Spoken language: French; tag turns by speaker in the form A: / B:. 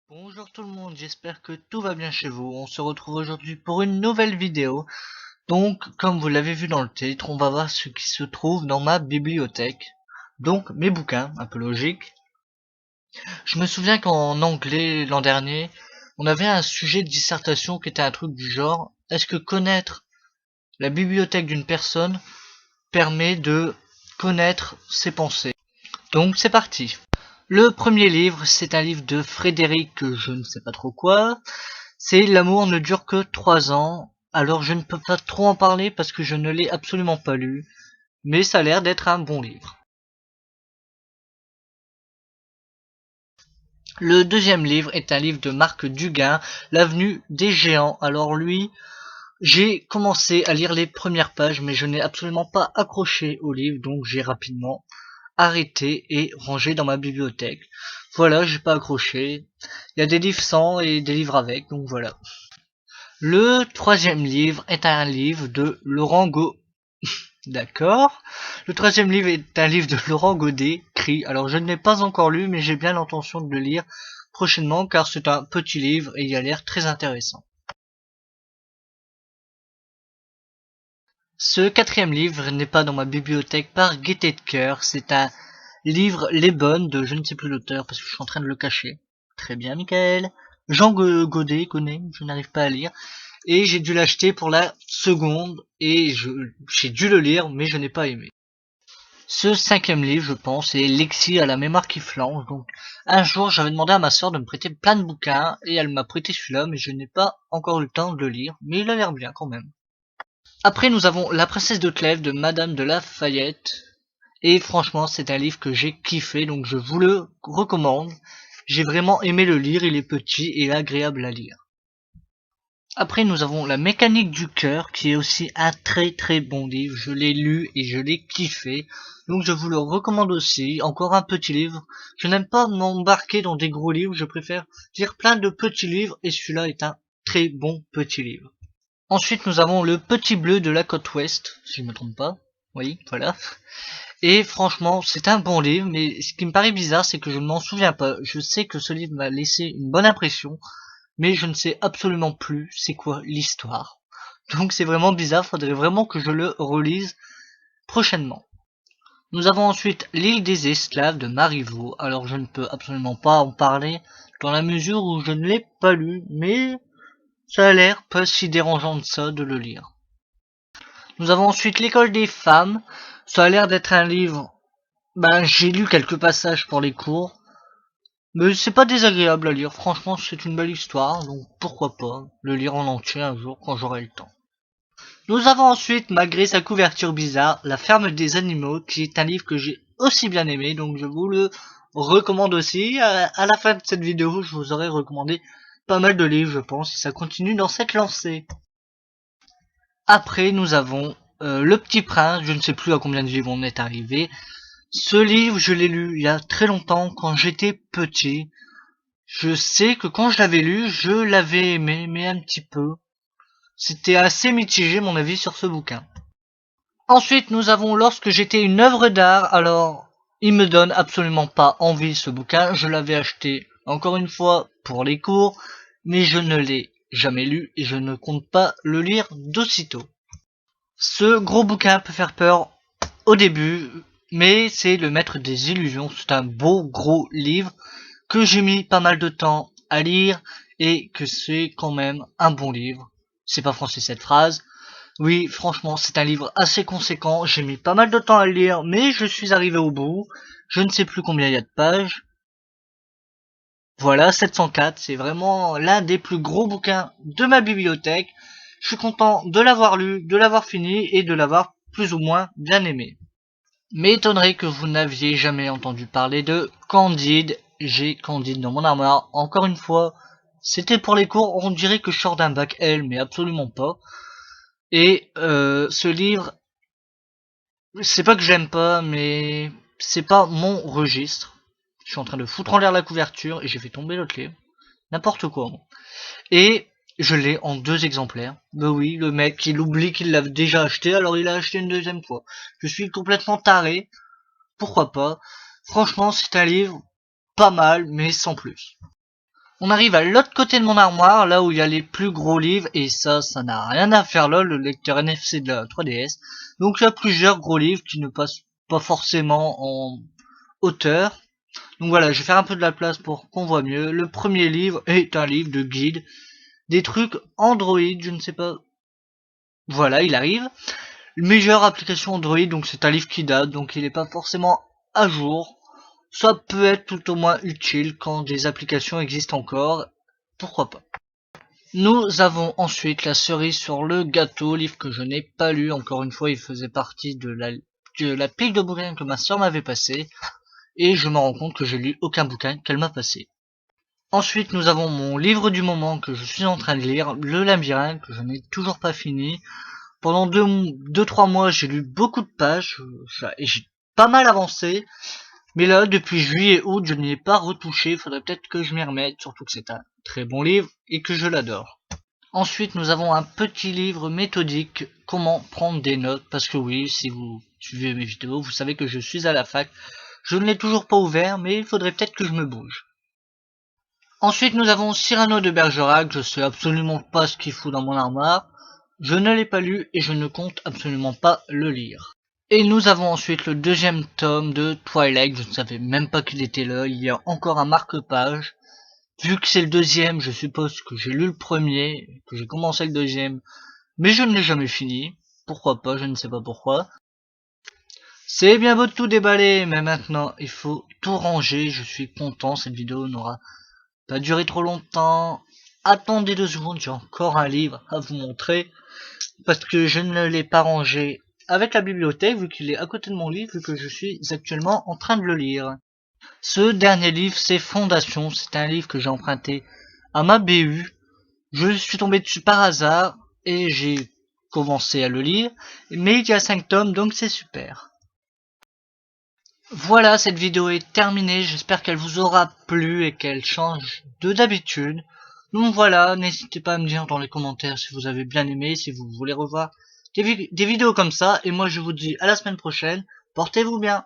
A: Bonjour tout le monde, j'espère que tout va bien chez vous. On se retrouve aujourd'hui pour une nouvelle vidéo. Donc, comme vous l'avez vu dans le titre, on va voir ce qui se trouve dans ma bibliothèque. Donc, mes bouquins, un peu logique. Je me souviens qu'en anglais, l'an dernier, on avait un sujet de dissertation qui était un truc du genre: est-ce que connaître la bibliothèque d'une personne permet de connaître ses pensées? Donc, c'est parti. Le premier livre, c'est un livre de Frédéric, je ne sais pas trop quoi. C'est L'amour ne dure que 3 ans. Alors je ne peux pas trop en parler parce que je ne l'ai absolument pas lu, mais ça a l'air d'être un bon livre. Le deuxième livre est un livre de Marc Duguin, L'avenue des géants. Alors lui, j'ai commencé à lire les premières pages, mais je n'ai absolument pas accroché au livre, donc j'ai rapidement arrêté et rangé dans ma bibliothèque. Voilà, j'ai pas accroché. Il y a des livres sans et des livres avec, donc voilà. Le troisième livre est un livre de Laurent Go... D'accord. Le troisième livre est un livre de Laurent Godet, Cri. Alors je ne l'ai pas encore lu, mais j'ai bien l'intention de le lire prochainement car c'est un petit livre et il a l'air très intéressant. Ce quatrième livre n'est pas dans ma bibliothèque par gaieté de cœur. C'est un livre Les Bonnes de je ne sais plus l'auteur parce que je suis en train de le cacher. Très bien, Michael. Jean Godet, connaît, je n'arrive pas à lire. Et j'ai dû l'acheter pour la seconde et j'ai dû le lire mais je n'ai pas aimé. Ce cinquième livre, je pense, est Lexi à la mémoire qui flanche. Donc, un jour, j'avais demandé à ma sœur de me prêter plein de bouquins et elle m'a prêté celui-là, mais je n'ai pas encore eu le temps de le lire. Mais il a l'air bien quand même. Après, nous avons La princesse de Clèves de Madame de Lafayette. Et franchement, c'est un livre que j'ai kiffé, donc je vous le recommande. J'ai vraiment aimé le lire, il est petit et agréable à lire. Après, nous avons La mécanique du cœur, qui est aussi un très très bon livre. Je l'ai lu et je l'ai kiffé. Donc je vous le recommande aussi. Encore un petit livre. Je n'aime pas m'embarquer dans des gros livres. Je préfère lire plein de petits livres et celui-là est un très bon petit livre. Ensuite, nous avons Le Petit Bleu de la côte ouest, si je ne me trompe pas. Oui, voilà. Et franchement, c'est un bon livre, mais ce qui me paraît bizarre, c'est que je ne m'en souviens pas. Je sais que ce livre m'a laissé une bonne impression, mais je ne sais absolument plus c'est quoi l'histoire. Donc c'est vraiment bizarre, faudrait vraiment que je le relise prochainement. Nous avons ensuite L'île des esclaves de Marivaux. Alors je ne peux absolument pas en parler dans la mesure où je ne l'ai pas lu, mais ça a l'air pas si dérangeant de ça de le lire. Nous avons ensuite L'école des femmes. Ça a l'air d'être un livre, j'ai lu quelques passages pour les cours, mais c'est pas désagréable à lire. Franchement, c'est une belle histoire, donc pourquoi pas le lire en entier un jour quand j'aurai le temps. Nous avons ensuite, malgré sa couverture bizarre, La ferme des animaux, qui est un livre que j'ai aussi bien aimé, donc je vous le recommande aussi. À la fin de cette vidéo, je vous aurai recommandé pas mal de livres, je pense, et ça continue dans cette lancée. Après, nous avons Le Petit Prince, je ne sais plus à combien de livres on est arrivé. Ce livre, je l'ai lu il y a très longtemps, quand j'étais petit. Je sais que quand je l'avais lu, je l'avais aimé, mais un petit peu. C'était assez mitigé mon avis sur ce bouquin. Ensuite, nous avons Lorsque j'étais une œuvre d'art. Alors, il me donne absolument pas envie ce bouquin. Je l'avais acheté, encore une fois, pour les cours, mais je ne l'ai jamais lu et je ne compte pas le lire d'aussitôt. Ce gros bouquin peut faire peur au début, mais c'est Le Maître des Illusions. C'est un beau gros livre que j'ai mis pas mal de temps à lire et que c'est quand même un bon livre. C'est pas français cette phrase. Oui, franchement, c'est un livre assez conséquent. J'ai mis pas mal de temps à le lire, mais je suis arrivé au bout. Je ne sais plus combien il y a de pages. Voilà, 704. C'est vraiment l'un des plus gros bouquins de ma bibliothèque. Je suis content de l'avoir lu, de l'avoir fini et de l'avoir plus ou moins bien aimé. M'étonnerait que vous n'aviez jamais entendu parler de Candide. J'ai Candide dans mon armoire. Encore une fois, c'était pour les cours. On dirait que je sors d'un bac L, mais absolument pas. Et ce livre, c'est pas que j'aime pas, mais c'est pas mon registre. Je suis en train de foutre en l'air la couverture et j'ai fait tomber l'autre livre. N'importe quoi. Bon. Et je l'ai en 2 exemplaires. Bah oui, le mec, il oublie qu'il l'a déjà acheté, alors il a acheté une deuxième fois. Je suis complètement taré. Pourquoi pas? Franchement, c'est un livre pas mal, mais sans plus. On arrive à l'autre côté de mon armoire, là où il y a les plus gros livres, et ça n'a rien à faire là, le lecteur NFC de la 3DS. Donc il y a plusieurs gros livres qui ne passent pas forcément en hauteur. Donc voilà, je vais faire un peu de la place pour qu'on voit mieux. Le premier livre est un livre de guide, des trucs Android, je ne sais pas. Voilà, il arrive. Meilleure application Android, donc c'est un livre qui date, donc il n'est pas forcément à jour. Ça peut être tout au moins utile quand des applications existent encore, pourquoi pas. Nous avons ensuite la cerise sur le gâteau, livre que je n'ai pas lu, encore une fois il faisait partie de la pile de bouquins que ma soeur m'avait passé, et je me rends compte que j'ai lu aucun bouquin qu'elle m'a passé. Ensuite nous avons mon livre du moment que je suis en train de lire, Le Labyrinthe, que je n'ai toujours pas fini. Pendant 2-3 mois, j'ai lu beaucoup de pages et j'ai pas mal avancé. Mais là, depuis juillet août, je n'y ai pas retouché. Faudrait peut-être que je m'y remette, surtout que c'est un très bon livre et que je l'adore. Ensuite, nous avons un petit livre méthodique, Comment prendre des notes. Parce que oui, si vous suivez mes vidéos, vous savez que je suis à la fac. Je ne l'ai toujours pas ouvert, mais il faudrait peut-être que je me bouge. Ensuite, nous avons Cyrano de Bergerac. Je sais absolument pas ce qu'il fout dans mon armoire. Je ne l'ai pas lu et je ne compte absolument pas le lire. Et nous avons ensuite le deuxième tome de Twilight. Je ne savais même pas qu'il était là. Il y a encore un marque-page. Vu que c'est le deuxième, je suppose que j'ai lu le premier, que j'ai commencé le deuxième, mais je ne l'ai jamais fini. Pourquoi pas, je ne sais pas pourquoi. C'est bien beau de tout déballer, mais maintenant il faut tout ranger. Je suis content, cette vidéo n'aura pas duré trop longtemps. Attendez 2 secondes, j'ai encore un livre à vous montrer. Parce que je ne l'ai pas rangé avec la bibliothèque, vu qu'il est à côté de mon livre, vu que je suis actuellement en train de le lire. Ce dernier livre, c'est Fondation. C'est un livre que j'ai emprunté à ma BU. Je suis tombé dessus par hasard et j'ai commencé à le lire. Mais il y a 5 tomes, donc c'est super. Voilà, cette vidéo est terminée. J'espère qu'elle vous aura plu et qu'elle change de d'habitude. Donc voilà, n'hésitez pas à me dire dans les commentaires si vous avez bien aimé, si vous voulez revoir des vidéos comme ça. Et moi je vous dis à la semaine prochaine. Portez-vous bien.